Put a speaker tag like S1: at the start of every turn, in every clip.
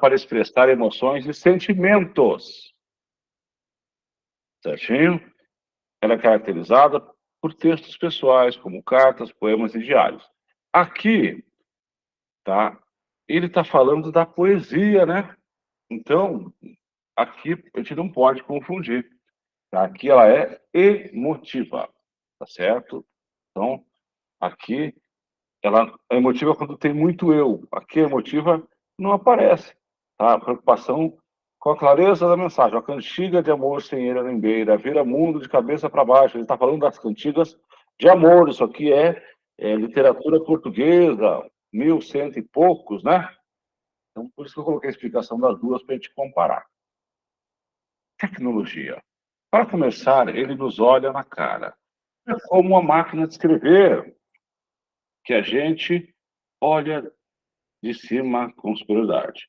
S1: para expressar emoções e sentimentos. Certinho? Ela é caracterizada por textos pessoais, como cartas, poemas e diários. Aqui, tá? Ele está falando da poesia, né? Então, aqui a gente não pode confundir. Tá? Aqui ela é emotiva, tá certo? Então, aqui ela é emotiva quando tem muito eu. Aqui a emotiva não aparece. Tá? A preocupação com a clareza da mensagem. A cantiga de amor sem eira nem beira, vira mundo de cabeça para baixo. Ele está falando das cantigas de amor. Isso aqui é literatura portuguesa, 1100 e poucos, né? Então, por isso que eu coloquei a explicação das duas para a gente comparar. Tecnologia. Para começar, ele nos olha na cara. É como uma máquina de escrever, que a gente olha de cima com superioridade.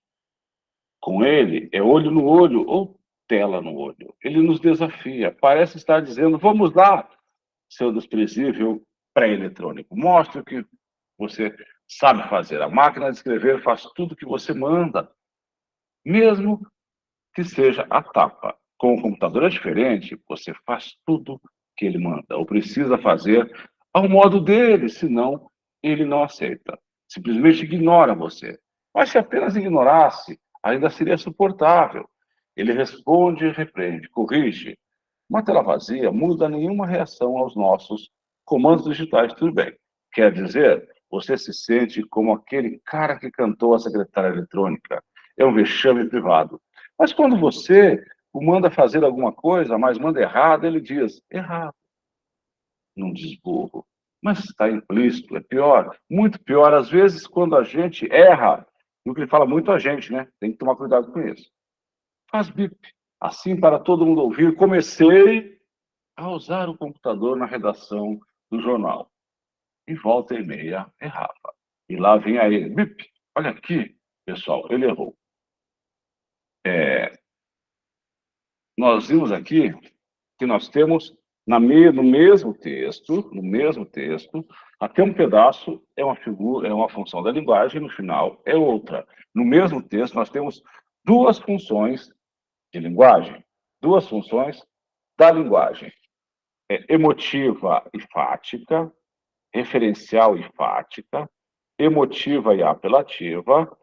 S1: Com ele, é olho no olho ou tela no olho. Ele nos desafia, parece estar dizendo: vamos lá, seu desprezível pré-eletrônico, mostre o que você sabe fazer. A máquina de escrever faz tudo o que você manda, mesmo que seja a tapa. Com o computador é diferente, você faz tudo que ele manda, ou precisa fazer ao modo dele, senão ele não aceita. Simplesmente ignora você. Mas se apenas ignorasse, ainda seria suportável. Ele responde, repreende, corrige. Uma tela vazia muda nenhuma reação aos nossos comandos digitais, tudo bem. Quer dizer, você se sente como aquele cara que cantou a secretária eletrônica. É um vexame privado. Mas quando você o manda fazer alguma coisa, mas manda errado, ele diz: errado. Não diz burro. Mas está implícito, é pior. Muito pior, às vezes, quando a gente erra, no que ele fala muito a gente, né? Tem que tomar cuidado com isso. Faz bip. Assim, para todo mundo ouvir, comecei a usar o computador na redação do jornal. E volta e meia errava. E lá vinha ele. Bip. Olha aqui, pessoal, ele errou. Nós vimos aqui que nós temos no mesmo texto, até um pedaço é uma figura, é uma função da linguagem, no final é outra. No mesmo texto, nós temos duas funções de linguagem, duas funções da linguagem. Emotiva e fática, referencial e fática, emotiva e apelativa,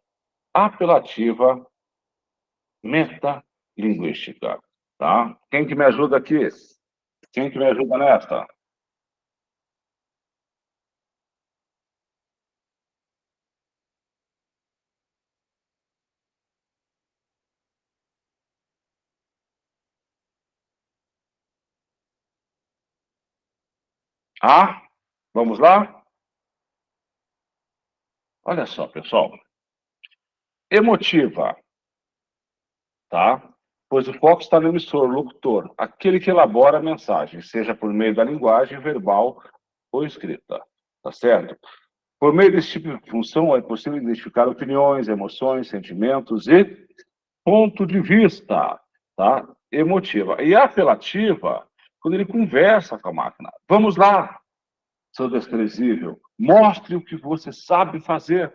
S1: apelativa metalinguística. Tá? Quem que me ajuda aqui? Quem que me ajuda nessa? Ah, vamos lá? Olha só, pessoal. Emotiva, tá? Pois o foco está no emissor, locutor, aquele que elabora a mensagem, seja por meio da linguagem verbal ou escrita, tá certo? Por meio desse tipo de função, é possível identificar opiniões, emoções, sentimentos e ponto de vista, tá? Emotiva. E apelativa, quando ele conversa com a máquina. Vamos lá, seu desprezível, mostre o que você sabe fazer,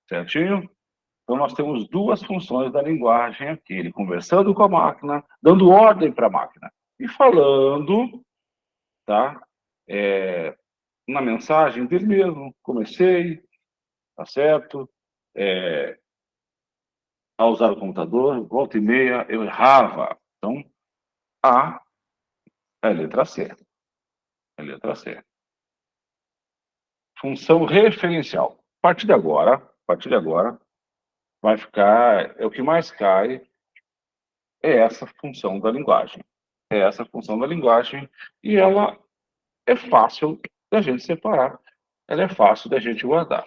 S1: certinho? Então, nós temos duas funções da linguagem aqui, ele conversando com a máquina, dando ordem para a máquina, e falando, tá? Na mensagem dele mesmo, comecei, tá certo? A usar o computador, volta e meia, eu errava. Então, A é a letra C. É a letra C. Função referencial. A partir de agora, vai ficar, é o que mais cai, é essa função da linguagem. É essa função da linguagem e ela é fácil da gente separar. Ela é fácil da gente guardar.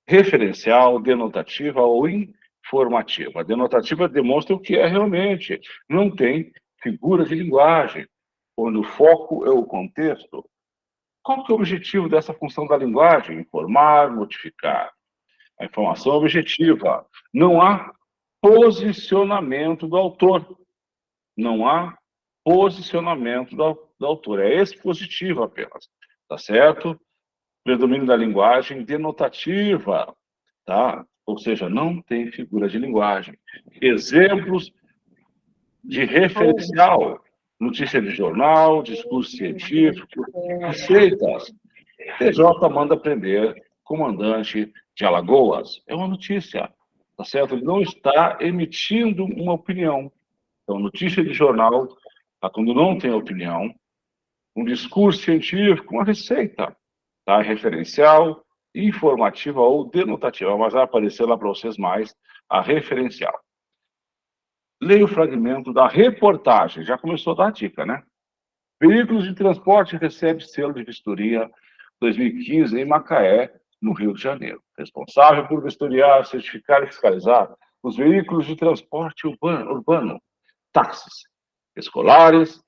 S1: Referencial, denotativa ou informativa. A denotativa demonstra o que é realmente. Não tem figura de linguagem, onde o foco é o contexto. Qual que é o objetivo dessa função da linguagem? Informar, notificar. A informação é objetiva. Não há posicionamento do autor. Não há posicionamento do autor. É expositivo apenas. Tá certo? Predomínio da linguagem denotativa. Tá? ou seja, não tem figura de linguagem. Exemplos de referencial, notícia de jornal, discurso científico, receitas. TJ manda prender comandante de Alagoas. É uma notícia, tá certo? Ele não está emitindo uma opinião. Então, notícia de jornal, tá? Quando não tem opinião, um discurso científico, uma receita, tá? Referencial, informativa ou denotativa, mas vai aparecer lá para vocês mais a referencial. Leia o fragmento da reportagem, já começou a dar a dica, né? Veículos de transporte recebem selo de vistoria 2015 em Macaé, no Rio de Janeiro. Responsável por vistoriar, certificar e fiscalizar os veículos de transporte urbano, táxis, escolares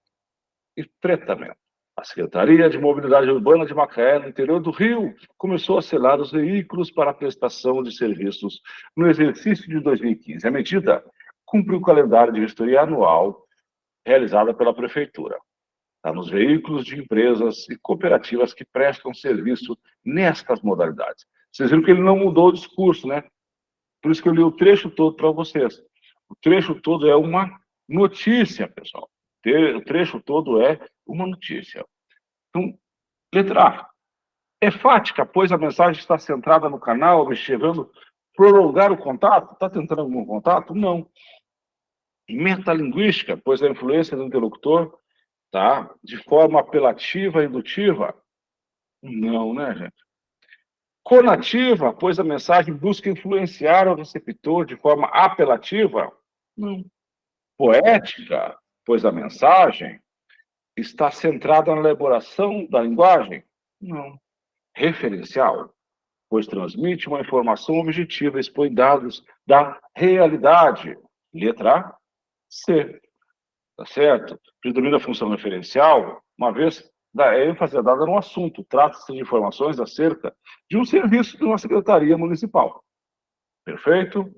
S1: e fretamento. A Secretaria de Mobilidade Urbana de Macaé, no interior do Rio, começou a selar os veículos para a prestação de serviços no exercício de 2015. A medida cumpre o calendário de vistoria anual realizada pela Prefeitura. Tá, nos veículos de empresas e cooperativas que prestam serviço nestas modalidades. Vocês viram que ele não mudou o discurso, né? Por isso que eu li o trecho todo para vocês. O trecho todo é uma notícia, pessoal. O trecho todo é uma notícia. Então, letra A. Enfática, pois a mensagem está centrada no canal, objetivando prolongar o contato. Está tentando algum contato? Não. Metalinguística, pois a influência do interlocutor, tá, de forma apelativa e indutiva? Não, né, gente? Conativa, pois a mensagem busca influenciar o receptor de forma apelativa? Não. Poética, pois a mensagem está centrada na elaboração da linguagem? Não. Referencial, pois transmite uma informação objetiva, expõe dados da realidade. Letra A, C. Tá certo? Predomina a função referencial, uma vez da ênfase dada no assunto. Trata-se de informações acerca de um serviço de uma secretaria municipal. Perfeito?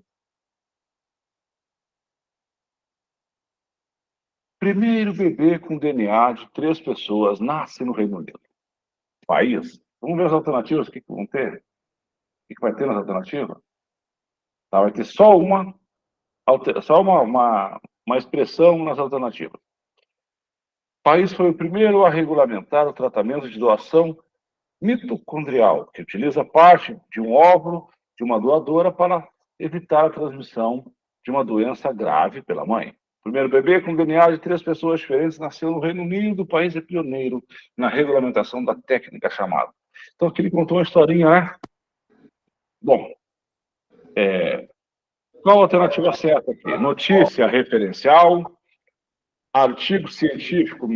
S1: Primeiro bebê com DNA de 3 pessoas nasce no Reino Unido. País. Vamos ver as alternativas, o que vão ter? O que vai ter nas alternativas? Tá, vai ter só uma expressão nas alternativas. O país foi o primeiro a regulamentar o tratamento de doação mitocondrial, que utiliza parte de um óvulo de uma doadora para evitar a transmissão de uma doença grave pela mãe. O primeiro bebê com DNA de 3 pessoas diferentes nasceu no Reino Unido. O país é pioneiro na regulamentação da técnica chamada. Então, aqui ele contou uma historinha, né? Bom, qual a alternativa certa aqui? Notícia referencial, artigo científico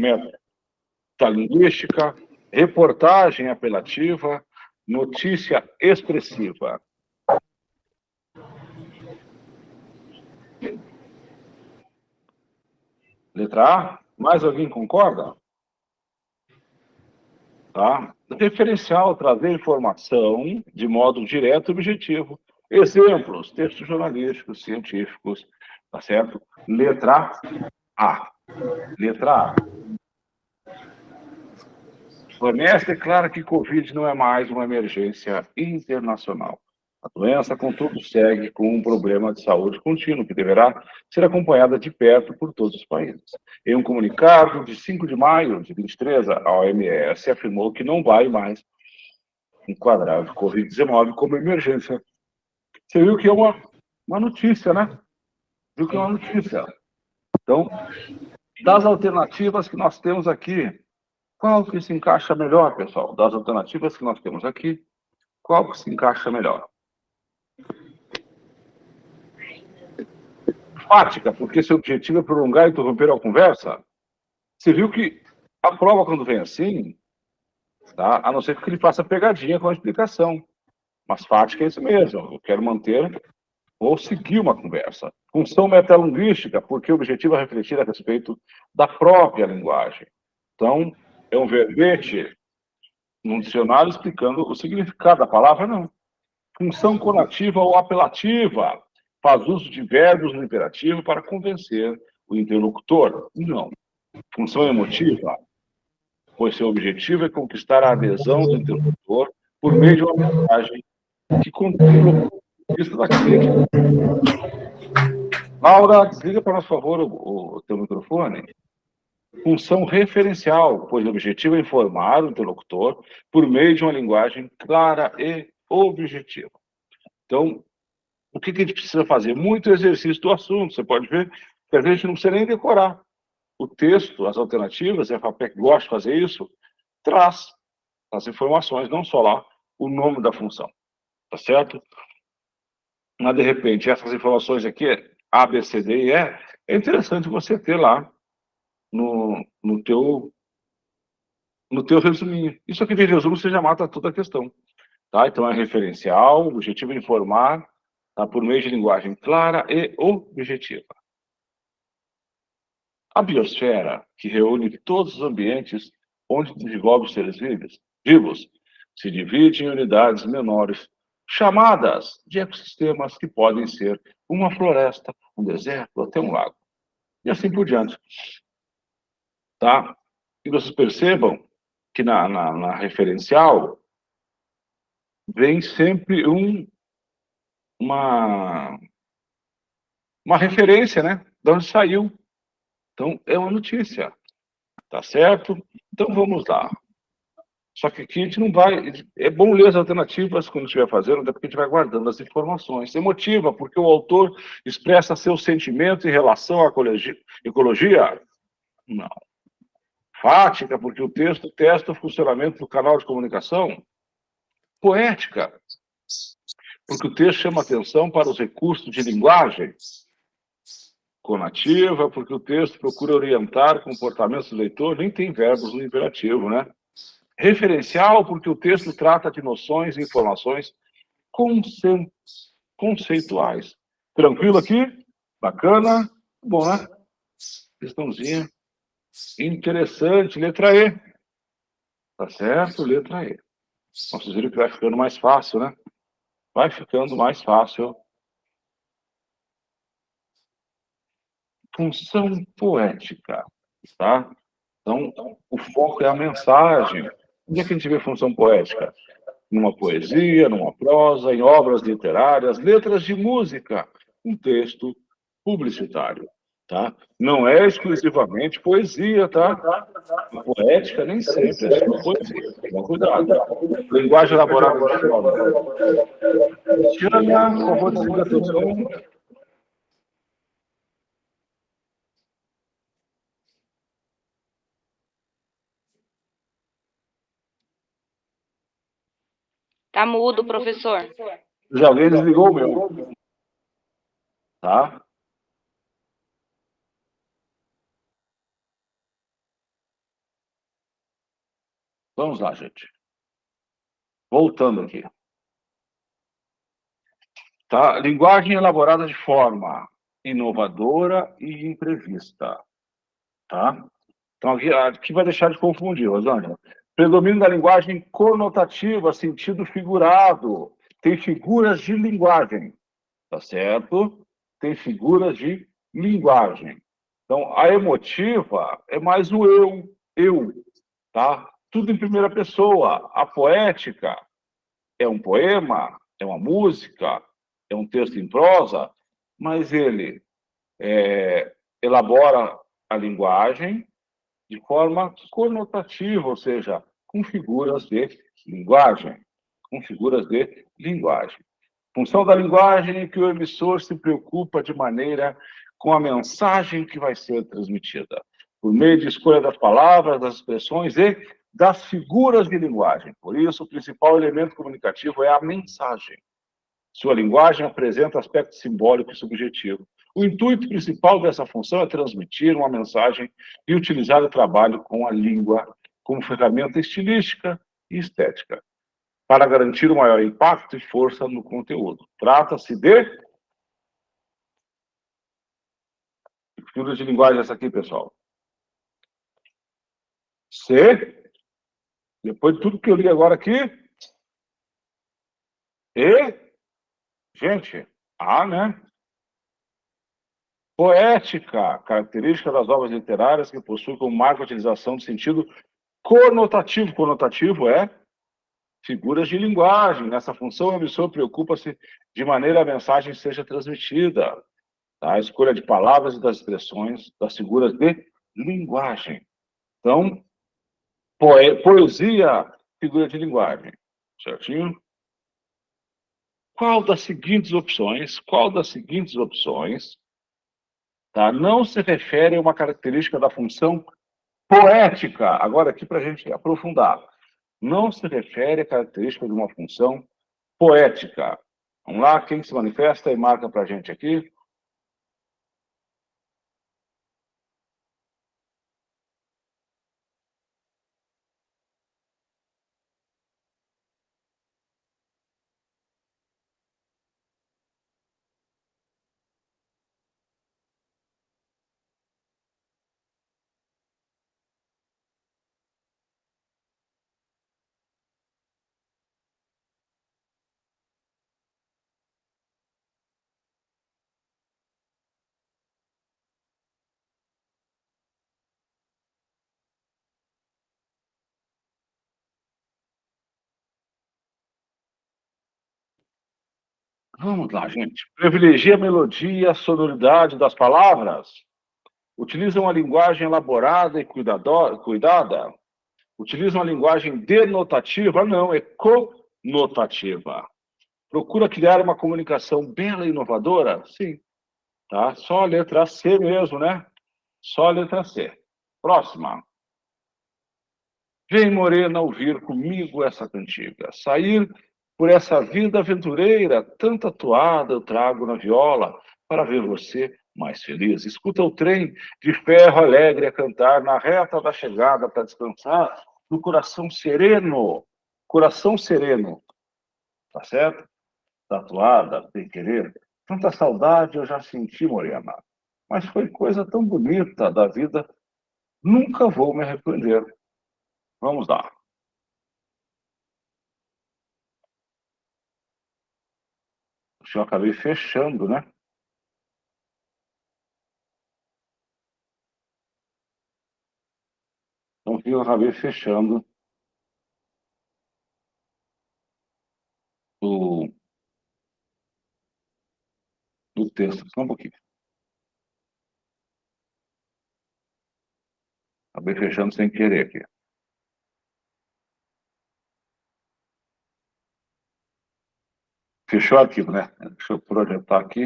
S1: metalinguística, reportagem apelativa, notícia expressiva. Letra A. Mais alguém concorda? Tá? Referencial, trazer informação de modo direto e objetivo. Exemplos, textos jornalísticos, científicos, tá certo? Letra A. Letra A. A OMS declara que Covid não é mais uma emergência internacional. A doença, contudo, segue com um problema de saúde contínuo, que deverá ser acompanhada de perto por todos os países. Em um comunicado de 5 de maio de 23, a OMS afirmou que não vai mais enquadrar o Covid-19 como emergência. Você viu que é uma notícia, né? Viu que é uma notícia. Então, das alternativas que nós temos aqui, qual que se encaixa melhor, pessoal? Das alternativas que nós temos aqui, qual que se encaixa melhor? Fática, porque seu objetivo é prolongar e interromper a conversa. Você viu que a prova, quando vem assim, tá? A não ser que ele faça pegadinha com a explicação. Mas fática é isso mesmo. Eu quero manter ou seguir uma conversa. Função metalinguística, porque o objetivo é refletir a respeito da própria linguagem. Então, é um verbete num dicionário explicando o significado da palavra, não. Função conativa ou apelativa, faz uso de verbos no imperativo para convencer o interlocutor, não. Função emotiva, pois seu objetivo é conquistar a adesão do interlocutor por meio de uma mensagem que contém Isso daqui. Laura, desliga para nós, por favor, o teu microfone. Função referencial, pois o objetivo é informar o interlocutor por meio de uma linguagem clara e objetiva. Então, o que a gente precisa fazer? Muito exercício do assunto. Você pode ver que a gente não precisa nem decorar. O texto, as alternativas, a FAPEC gosta de fazer isso, traz as informações, não só lá o nome da função, tá certo? Mas, de repente, essas informações aqui, A, B, C, D e E, é interessante você ter lá no teu resuminho. Isso aqui de resumo você já mata toda a questão. Tá? Então, é referencial, o objetivo é informar, tá? Por meio de linguagem clara e objetiva. A biosfera, que reúne todos os ambientes onde desenvolve os seres vivos, se divide em unidades menores, chamadas de ecossistemas, que podem ser uma floresta, um deserto, até um lago. E assim por diante. Tá? E vocês percebam que na referencial vem sempre uma referência, né? De onde saiu. Então, é uma notícia. Tá certo? Então, vamos lá. Só que aqui a gente não vai. É bom ler as alternativas quando estiver fazendo, até porque a gente vai guardando as informações. Emotiva, porque o autor expressa seus sentimentos em relação à ecologia? Não. Fática, porque o texto testa o funcionamento do canal de comunicação? Poética, porque o texto chama atenção para os recursos de linguagem? Conativa, porque o texto procura orientar comportamentos do leitor, nem tem verbos no imperativo, né? Referencial, porque o texto trata de noções e informações conceituais. Tranquilo aqui? Bacana? Bom, né? Questãozinha interessante. Letra E. Tá certo? Letra E. Vocês viram que vai ficando mais fácil, né? Vai ficando mais fácil. Função poética, tá? Então, o foco é a mensagem. Onde é que a gente vê função poética? Numa poesia, numa prosa, em obras literárias, letras de música, um texto publicitário, tá? Não é exclusivamente poesia, tá? A poética nem sempre é só poesia. Toma cuidado. Linguagem elaborada de forma. Tiana, por favor, desliga teu som.
S2: Tá mudo, professor.
S1: Já alguém desligou o meu. Tá? Vamos lá, gente. Voltando aqui. Tá? Linguagem elaborada de forma inovadora e imprevista. Tá? Então, aqui vai deixar de confundir, Rosângela. Predomínio da linguagem conotativa, sentido figurado. Tem figuras de linguagem, tá certo? Tem figuras de linguagem. Então, a emotiva é mais o eu, tá? Tudo em primeira pessoa. A poética é um poema, é uma música, é um texto em prosa, mas ele elabora a linguagem de forma conotativa, ou seja, com figuras de linguagem. Com figuras de linguagem. Função da linguagem é que o emissor se preocupa de maneira com a mensagem que vai ser transmitida, por meio de escolha das palavras, das expressões e das figuras de linguagem. Por isso, o principal elemento comunicativo é a mensagem. Sua linguagem apresenta aspecto simbólico e subjetivo. O intuito principal dessa função é transmitir uma mensagem e utilizar o trabalho com a língua como ferramenta estilística e estética, para garantir o maior impacto e força no conteúdo. Trata-se de... Figura de linguagem essa aqui, pessoal. C. Depois de tudo que eu li agora aqui. E. Gente, A, né? Poética, característica das obras literárias que possui como marca a utilização do sentido conotativo. Conotativo é figuras de linguagem. Nessa função, o emissor preocupa-se de maneira a mensagem seja transmitida. Tá? A escolha de palavras e das expressões das figuras de linguagem. Então, poesia, figura de linguagem. Certinho? Qual das seguintes opções, tá, não se refere a uma característica da função poética? Agora, aqui para a gente aprofundar. Não se refere à característica de uma função poética. Vamos lá, quem se manifesta e marca para a gente aqui? Vamos lá, gente. Privilegia a melodia e a sonoridade das palavras. Utiliza uma linguagem elaborada e cuidada. Utiliza uma linguagem denotativa? Não, é conotativa. Procura criar uma comunicação bela e inovadora? Sim. Tá? Só a letra C mesmo, né? Só a letra C. Próxima. Vem, morena, ouvir comigo essa cantiga. Sair por essa vida aventureira, tanta toada eu trago na viola, para ver você mais feliz. Escuta o trem de ferro alegre a cantar na reta da chegada para descansar no coração sereno. Coração sereno, tá certo? Tatuada, sem querer. Tanta saudade eu já senti, morena. Mas foi coisa tão bonita da vida, nunca vou me arrepender. Vamos lá. Eu acabei fechando, né? Então, eu acabei fechando o, o texto. Só um pouquinho. Acabei fechando sem querer aqui. Fechou o arquivo, né? Deixa eu projetar aqui.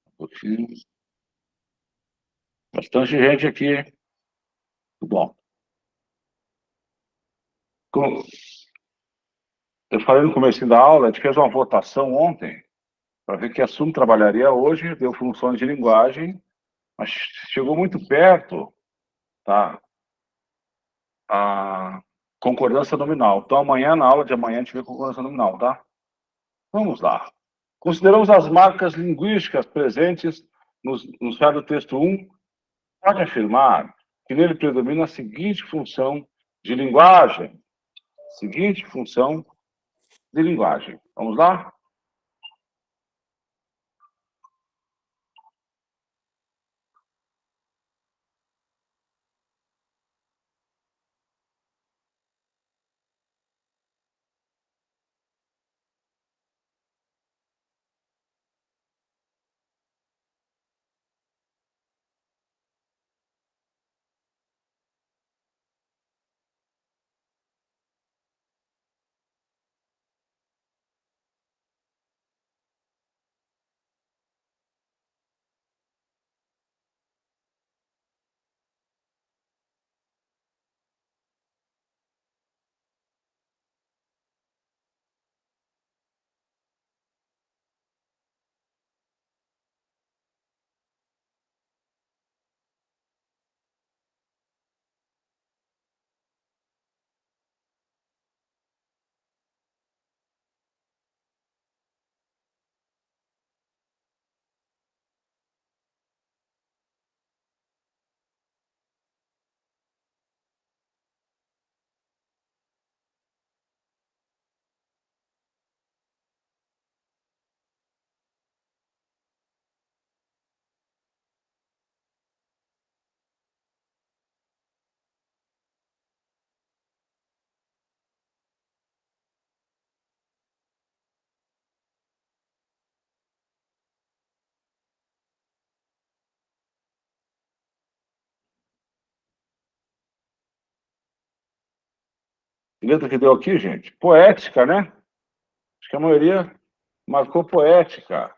S1: Um pouquinho. Bastante gente aqui, hein? Muito bom. Como eu falei no começo da aula, a gente fez uma votação ontem para ver que assunto trabalharia hoje, deu funções de linguagem, mas chegou muito perto, tá? A concordância nominal. Então, amanhã, na aula de amanhã, a gente vê concordância nominal, tá? Vamos lá. Consideramos as marcas linguísticas presentes no do texto 1. Pode afirmar que nele predomina a seguinte função de linguagem. Seguinte função de linguagem. Vamos lá? Que letra que deu aqui, gente? Poética, né? Acho que a maioria marcou poética.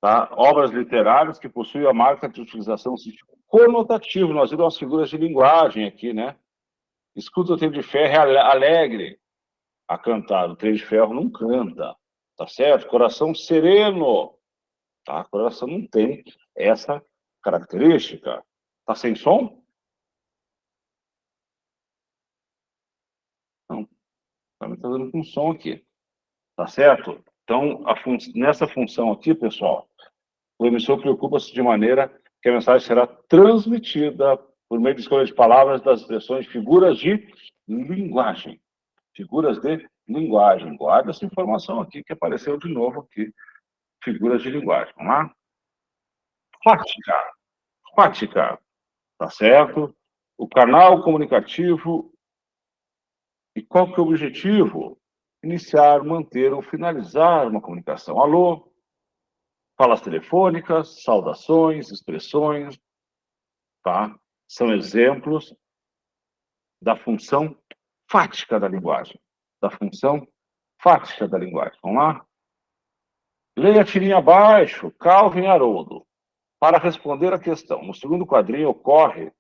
S1: Tá? Obras literárias que possuem a marca de utilização do sentido conotativo. Nós vimos as figuras de linguagem aqui, né? Escuta o trem de ferro alegre a cantar. O trem de ferro não canta, tá certo? Coração sereno, tá? Coração não tem essa característica. Tá sem som? Não, também tá dando com som aqui, tá certo? Então, nessa função aqui, pessoal, o emissor preocupa-se de maneira que a mensagem será transmitida por meio de escolha de palavras das expressões figuras de linguagem. Figuras de linguagem. Guarda essa informação aqui que apareceu de novo aqui. Figuras de linguagem. Vamos lá? Fática. Fática. Tá certo? O canal comunicativo. E qual que é o objetivo? Iniciar, manter ou finalizar uma comunicação. Alô? Falas telefônicas, saudações, expressões, tá? São exemplos da função fática da linguagem. Da função fática da linguagem. Vamos lá? Leia a tirinha abaixo, Calvin e Haroldo. Para responder à questão, no segundo quadrinho ocorre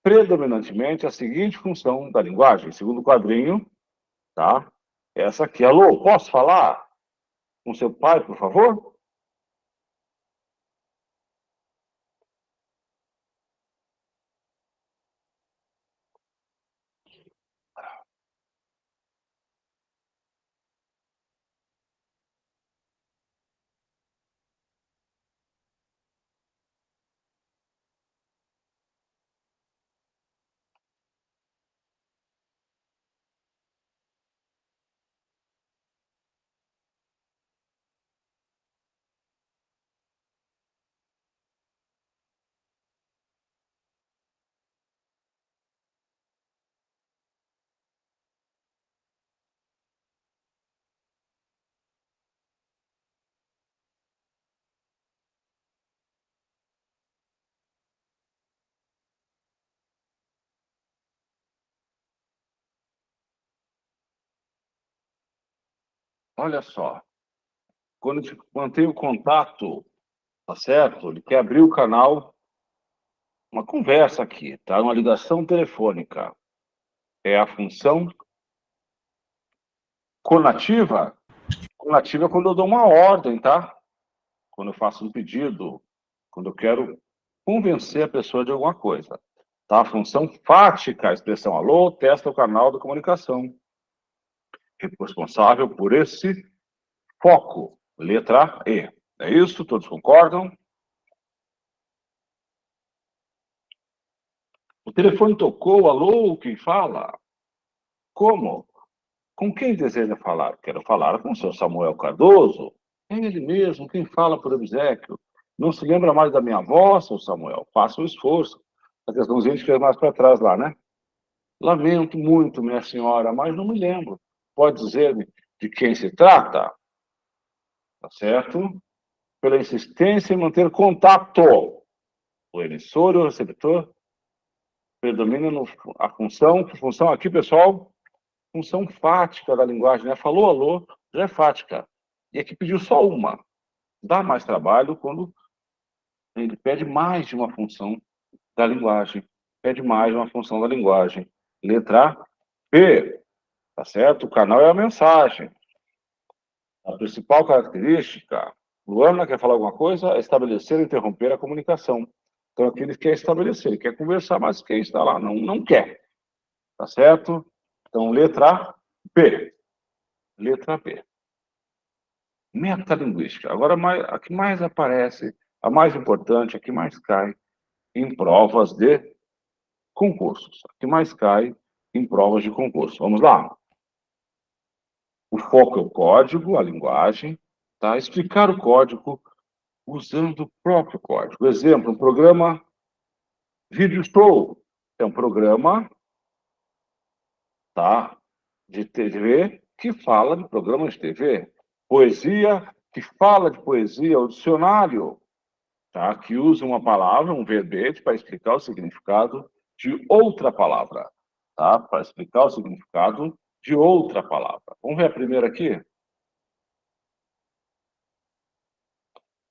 S1: predominantemente a seguinte função da linguagem. Segundo quadrinho, tá? Essa aqui. Alô, posso falar com seu pai, por favor? Olha só. Quando a gente mantém o contato, tá certo? Ele quer abrir o canal, uma conversa aqui, tá? Uma ligação telefônica. É a função conativa. Conativa é quando eu dou uma ordem, tá? Quando eu faço um pedido, quando eu quero convencer a pessoa de alguma coisa. Tá? A função fática, a expressão alô, testa o canal da comunicação. Responsável por esse foco. Letra E. É isso? Todos concordam? O telefone tocou, alô, quem fala? Como? Com quem deseja falar? Quero falar com o senhor Samuel Cardoso. É ele mesmo, quem fala por obséquio. Não se lembra mais da minha voz, seu Samuel? Faça um esforço. A questãozinha que é mais para trás lá, né? Lamento muito, minha senhora, mas não me lembro. Pode dizer-me de quem se trata? Tá certo? Pela insistência em manter contato. O emissor e o receptor predominam a função aqui, pessoal, função fática da linguagem, né? Falou alô, já é fática. E aqui pediu só uma. Dá mais trabalho quando ele pede mais de uma função da linguagem. Pede mais de uma função da linguagem. Letra P, tá certo? O canal é a mensagem. A principal característica, Luana quer falar alguma coisa? É estabelecer ou interromper a comunicação. Então aqui ele quer estabelecer, ele quer conversar, mas quem está lá não quer. Tá certo? Então, letra P. Letra P. Metalinguística. Agora, a que mais aparece, a mais importante, a que mais cai em provas de concursos. A que mais cai em provas de concurso. Vamos lá. O foco é o código, a linguagem, tá? Explicar o código usando o próprio código. Exemplo, um programa Video Show. É um programa, tá, de TV que fala de programas de TV. Poesia, que fala de poesia, o dicionário, tá? Que usa uma palavra, um verbete, para explicar o significado de outra palavra, tá? Para explicar o significado de outra palavra. Vamos ver a primeira aqui?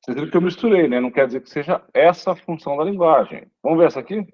S1: Vocês viram que eu misturei, né? Não quer dizer que seja essa a função da linguagem. Vamos ver essa aqui?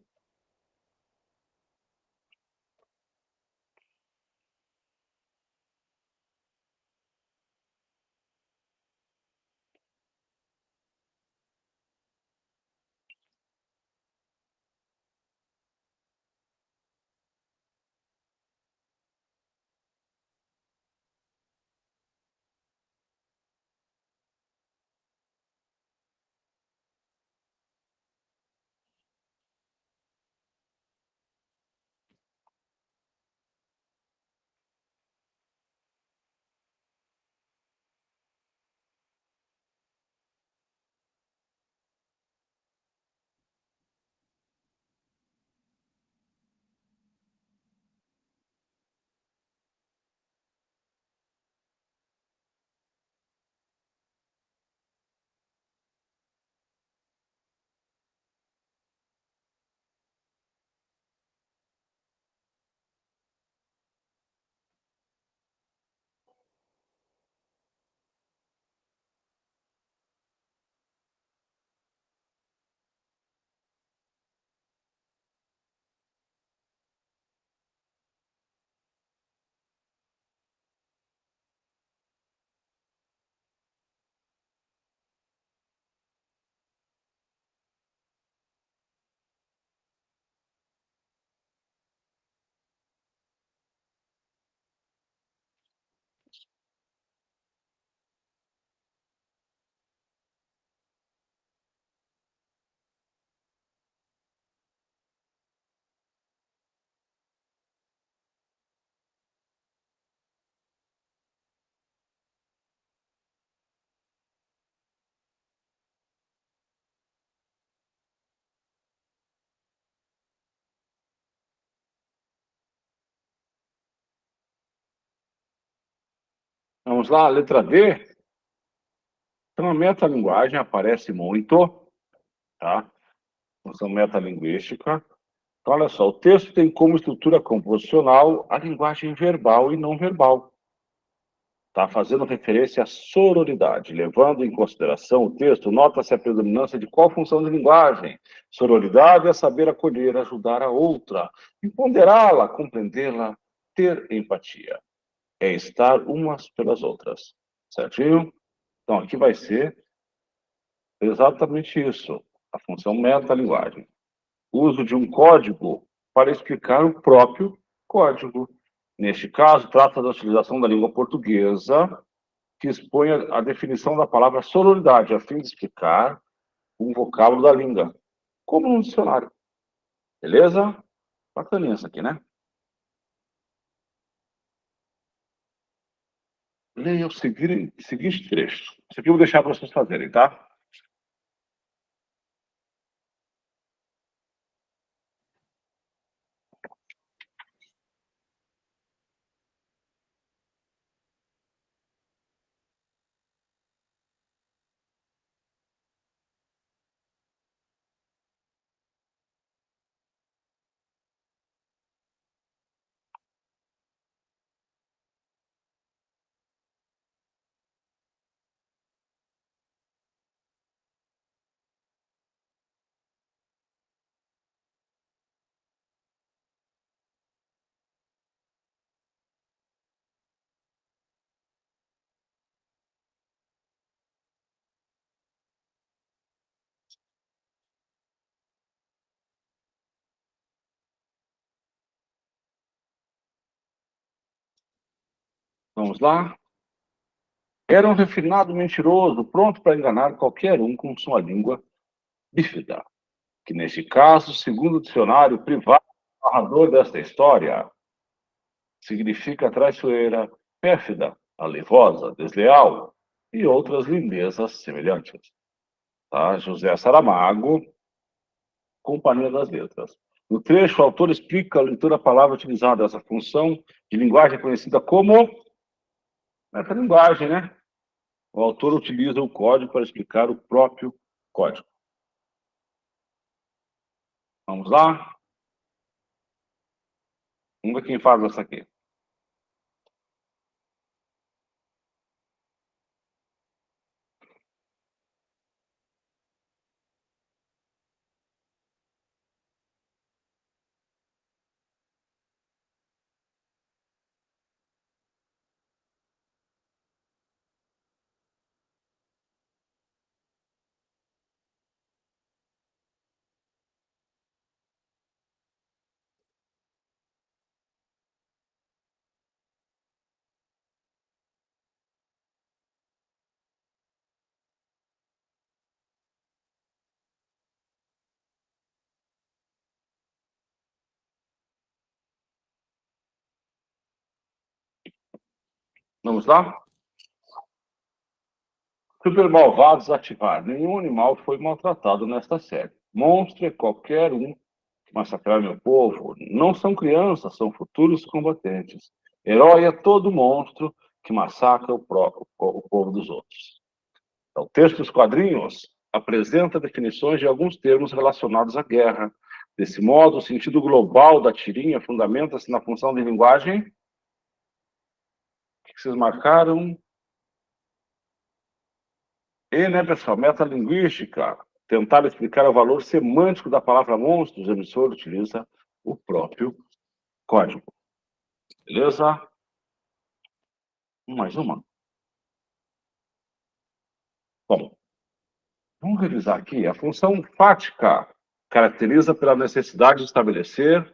S1: Vamos lá, letra D. Então, a metalinguagem aparece muito, tá? Função metalinguística. Então, olha só, o texto tem como estrutura composicional a linguagem verbal e não verbal. Tá fazendo referência à sororidade, levando em consideração o texto, nota-se a predominância de qual função de linguagem? Sororidade é saber acolher, ajudar a outra, empoderá-la, compreendê-la, ter empatia. É estar umas pelas outras. Certinho? Então, aqui vai ser exatamente isso, a função metalinguagem. Uso de um código para explicar o próprio código. Neste caso, trata da utilização da língua portuguesa, que expõe a definição da palavra sororidade, a fim de explicar um vocábulo da língua, como no dicionário. Beleza? Bacaninha isso aqui, né? Leia o seguinte trecho. Isso aqui eu vou deixar para vocês fazerem, tá? Vamos lá? Era um refinado mentiroso, pronto para enganar qualquer um com sua língua bífida, que neste caso, segundo o dicionário privado do narrador desta história, significa traiçoeira, pérfida, alevosa, desleal e outras lindezas semelhantes. Tá? José Saramago, Companhia das Letras. No trecho, o autor explica a leitura da palavra utilizada, essa função de linguagem conhecida como metalinguagem, né? O autor utiliza o código para explicar o próprio código. Vamos lá? Vamos ver quem faz essa aqui. Vamos lá? Super malvados ativar. Nenhum animal foi maltratado nesta série. Monstro é qualquer um que massacrar meu povo. Não são crianças, são futuros combatentes. Herói é todo monstro que massacra o povo dos outros. Então, o texto dos quadrinhos apresenta definições de alguns termos relacionados à guerra. Desse modo, o sentido global da tirinha fundamenta-se na função de linguagem. O que vocês marcaram? E, né, pessoal, metalinguística, tentar explicar o valor semântico da palavra monstros, o emissor utiliza o próprio código. Beleza? Mais uma. Bom, vamos revisar aqui. A função fática caracteriza pela necessidade de estabelecer,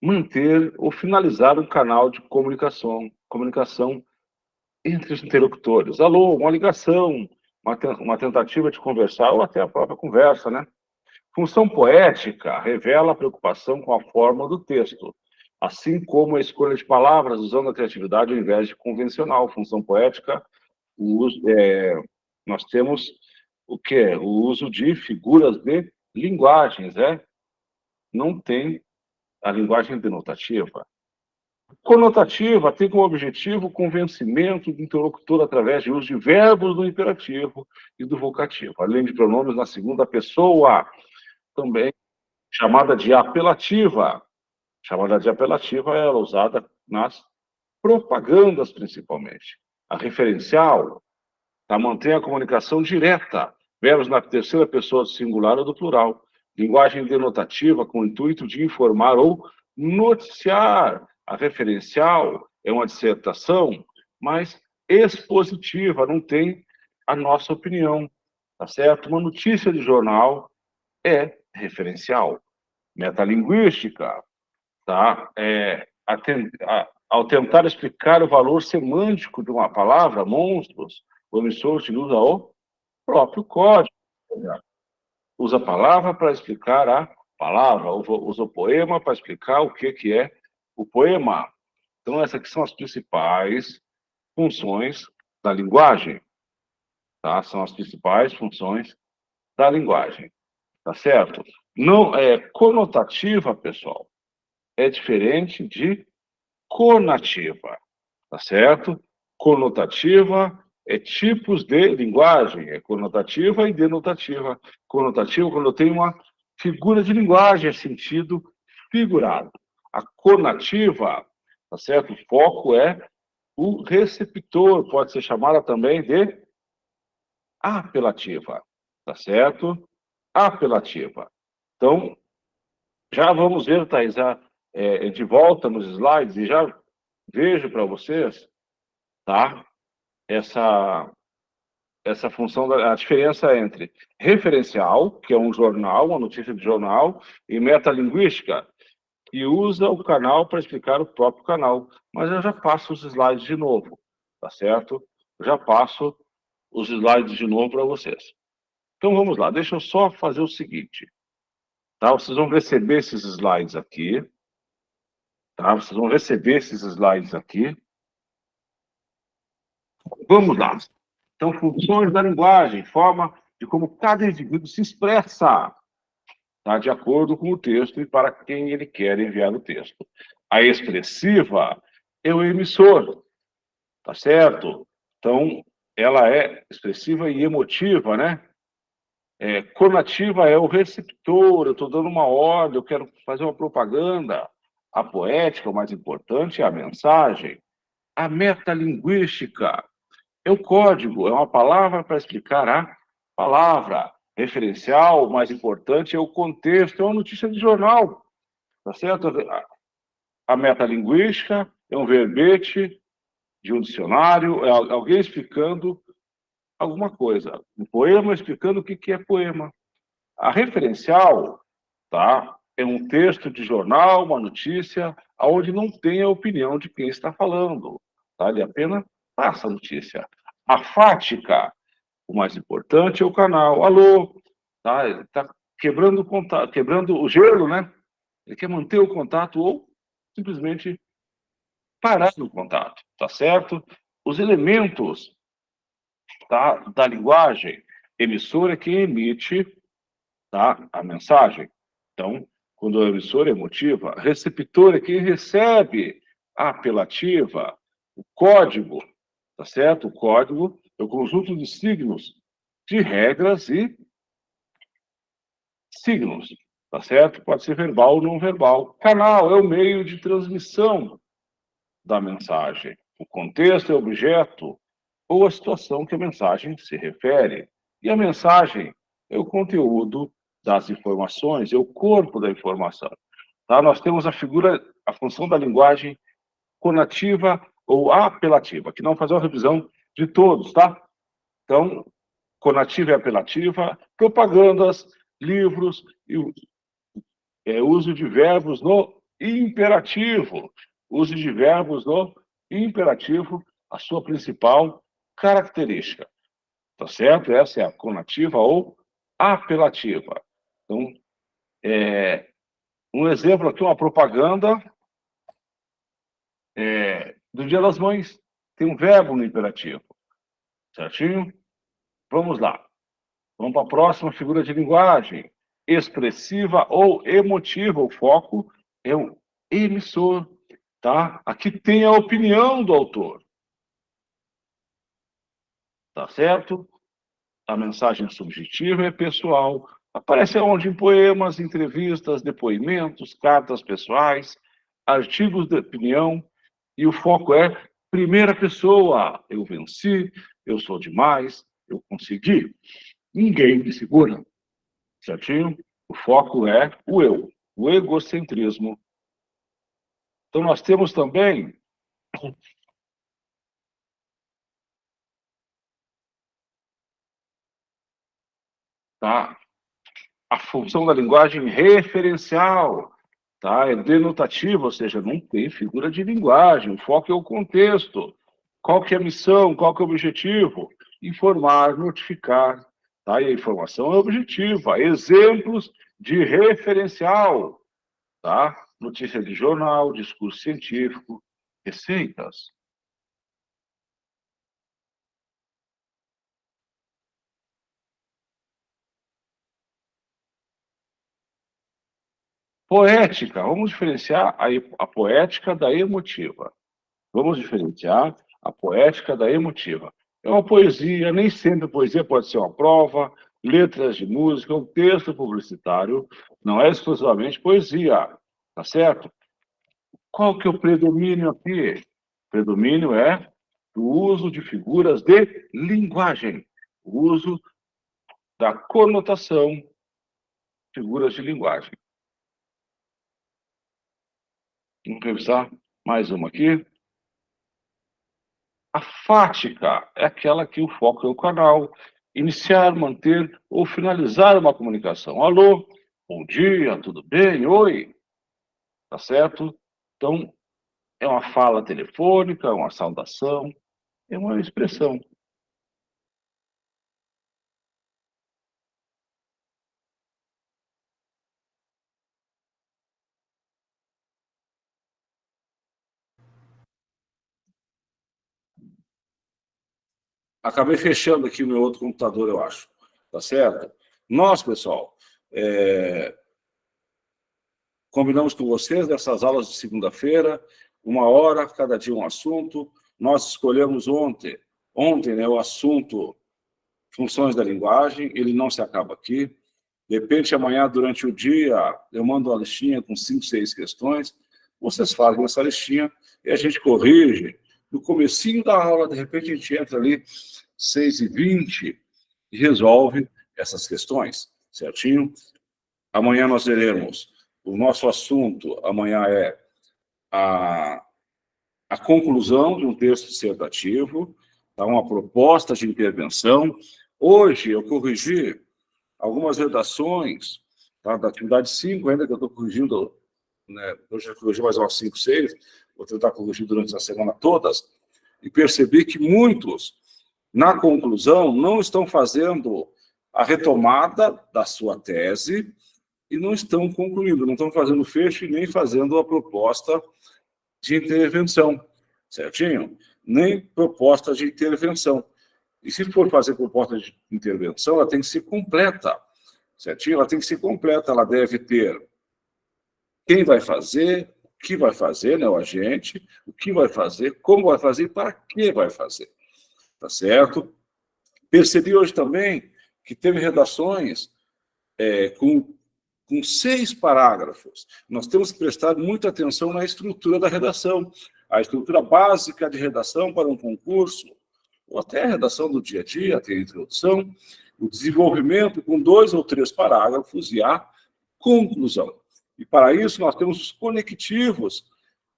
S1: manter ou finalizar um canal de comunicação entre os interlocutores. Alô, uma ligação, uma tentativa de conversar ou até a própria conversa, né? Função poética revela a preocupação com a forma do texto, assim como a escolha de palavras usando a criatividade ao invés de convencional. Função poética, nós temos o quê? O uso de figuras de linguagens, né? Não tem a linguagem denotativa. Conotativa tem como objetivo o convencimento do interlocutor através de uso de verbos do imperativo e do vocativo, além de pronomes na segunda pessoa, também chamada de apelativa. Chamada de apelativa é usada nas propagandas, principalmente. A referencial mantém a comunicação direta, verbos na terceira pessoa do singular ou do plural. Linguagem denotativa com o intuito de informar ou noticiar. A referencial é uma dissertação, mas expositiva, não tem a nossa opinião, tá certo? Uma notícia de jornal é referencial. Metalinguística, tá? Ao tentar explicar o valor semântico de uma palavra, monstros, o emissor utiliza o próprio código. Usa a palavra para explicar a palavra, usa o poema para explicar o que é o poema. Então, essas aqui são as principais funções da linguagem, tá? São as principais funções da linguagem, tá certo? Não é conotativa, pessoal, é diferente de conativa, tá certo? Conotativa é tipos de linguagem, é conotativa e denotativa. Conotativa, quando eu tenho uma figura de linguagem, é sentido figurado. A conativa, tá certo? O foco é o receptor, pode ser chamada também de apelativa, tá certo? Apelativa. Então, já vamos ver, Thais, de volta nos slides, e já vejo para vocês, tá? Essa função, a diferença entre referencial, que é um jornal, uma notícia de jornal, e metalinguística, que usa o canal para explicar o próprio canal. Mas eu já passo os slides de novo, tá certo? Eu já passo os slides de novo para vocês. Então vamos lá, deixa eu só fazer o seguinte, tá? Vocês vão receber esses slides aqui, tá? Vocês vão receber esses slides aqui. Vamos lá. Então, funções da linguagem, forma de como cada indivíduo se expressa, tá? De acordo com o texto e para quem ele quer enviar o texto. A expressiva é o emissor, tá certo? Então, ela é expressiva e emotiva, né? Conativa é o receptor, eu estou dando uma ordem, eu quero fazer uma propaganda. A poética, o mais importante, é a mensagem. A metalinguística é o código, é uma palavra para explicar a palavra. Referencial, o mais importante, é o contexto, é uma notícia de jornal, tá certo? A metalinguística é um verbete de um dicionário, é alguém explicando alguma coisa. Um poema explicando o que é poema. A referencial, tá? É um texto de jornal, uma notícia, onde não tem a opinião de quem está falando, tá? Ele apenas passa a notícia. A fática, o mais importante é o canal. Alô, tá? Ele está quebrando o contato, quebrando o gelo, né? Ele quer manter o contato ou simplesmente parar o contato, tá certo? os elementos da linguagem. Emissor é quem emite, tá, a mensagem. Então, quando o emissor é emotiva, receptor é quem recebe a apelativa, o código, tá certo? O código é o conjunto de signos, de regras e signos, tá certo? Pode ser verbal ou não verbal. Canal é o meio de transmissão da mensagem. O contexto é o objeto ou a situação que a mensagem se refere. E a mensagem é o conteúdo das informações, é o corpo da informação. Tá? Nós temos a função da linguagem conativa ou apelativa, que não fazer uma revisão de todos, tá? Então, conativa e apelativa, propagandas, livros e uso de verbos no imperativo. Uso de verbos no imperativo, a sua principal característica. Tá certo? Essa é a conativa ou apelativa. Então, um exemplo aqui, uma propaganda do Dia das Mães. Tem um verbo no imperativo. Certinho? Vamos lá. Vamos para a próxima figura de linguagem. Expressiva ou emotiva. O foco é o emissor. Tá? Aqui tem a opinião do autor. Tá certo? A mensagem subjetiva é pessoal. Aparece onde? Em poemas, entrevistas, depoimentos, cartas pessoais, artigos de opinião. E o foco é primeira pessoa. Eu venci, eu sou demais, eu consegui. Ninguém me segura. Certinho? O foco é o eu, o egocentrismo. Então, nós temos também tá, a função da linguagem referencial. Tá? É denotativa, ou seja, não tem figura de linguagem. O foco é o contexto. Qual que é a missão? Qual que é o objetivo? Informar, notificar. Tá? E a informação é objetiva. Exemplos de referencial. Tá? Notícia de jornal, discurso científico, receitas. Poética. Vamos diferenciar a poética da emotiva. Vamos diferenciar a poética da emotiva. É uma poesia, nem sempre a poesia pode ser uma prova, letras de música, um texto publicitário, não é exclusivamente poesia, tá certo? Qual que é o predomínio aqui? O predomínio é o uso de figuras de linguagem, o uso da conotação, figuras de linguagem. Vamos revisar mais uma aqui. A fática é aquela que o foco é o canal. Iniciar, manter ou finalizar uma comunicação. Alô, bom dia, tudo bem? Oi, tá certo? Então, é uma fala telefônica, é uma saudação, é uma expressão. Acabei fechando aqui o meu outro computador, eu acho. Tá certo? Nós, pessoal, combinamos com vocês nessas aulas de segunda-feira, 1 hora, cada dia um assunto. Nós escolhemos ontem, né, o assunto funções da linguagem, ele não se acaba aqui. De repente, amanhã, durante o dia, eu mando uma listinha com 5, 6 questões, vocês fazem essa listinha e a gente corrige. No comecinho da aula, de repente, a gente entra ali 6h20 e resolve essas questões, certinho? Amanhã nós teremos, o nosso assunto amanhã é a conclusão de um texto dissertativo, tá? Uma proposta de intervenção. Hoje eu corrigi algumas redações, tá? Da atividade 5, ainda que eu estou corrigindo, né? Hoje eu corrigi mais umas 5, 6, vou tentar corrigir durante a semana todas, e percebi que muitos, na conclusão, não estão fazendo a retomada da sua tese e não estão concluindo, não estão fazendo fecho e nem fazendo a proposta de intervenção, certinho? nem proposta de intervenção. E se for fazer proposta de intervenção, ela tem que ser completa, certinho? Ela tem que ser completa, ela deve ter quem vai fazer, o que vai fazer, né, o agente, o que vai fazer, como vai fazer e para que vai fazer, tá certo? Percebi hoje também que teve redações com 6 parágrafos. Nós temos que prestar muita atenção na estrutura da redação, a estrutura básica de redação para um concurso, ou até a redação do dia a dia, tem a introdução, o desenvolvimento com 2 ou 3 parágrafos e a conclusão. E para isso nós temos os conectivos.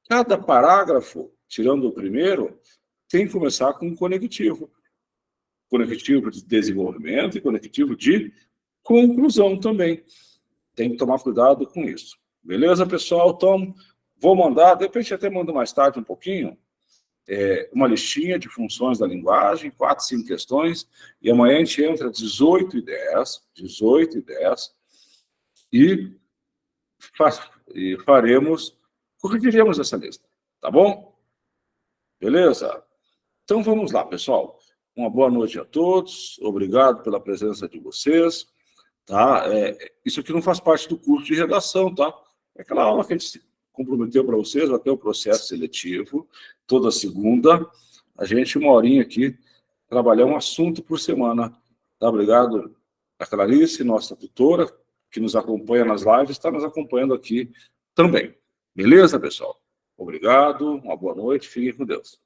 S1: Cada parágrafo, tirando o primeiro, tem que começar com um conectivo. Conectivo de desenvolvimento e conectivo de conclusão também. Tem que tomar cuidado com isso. Beleza, pessoal? Então, vou mandar, de repente até mando mais tarde um pouquinho, uma listinha de funções da linguagem, 4, 5 questões, e amanhã a gente entra 18 e 10, e corrigiremos essa lista, tá bom? Beleza? Então vamos lá, pessoal. Uma boa noite a todos, obrigado pela presença de vocês, tá? Isso aqui não faz parte do curso de redação, tá? É aquela aula que a gente se comprometeu para vocês, até o processo seletivo, toda segunda, a gente, 1 horinha aqui, trabalhar um assunto por semana, tá? Obrigado a Clarice, nossa tutora, que nos acompanha nas lives, está nos acompanhando aqui também. Beleza, pessoal? Obrigado, uma boa noite, fiquem com Deus.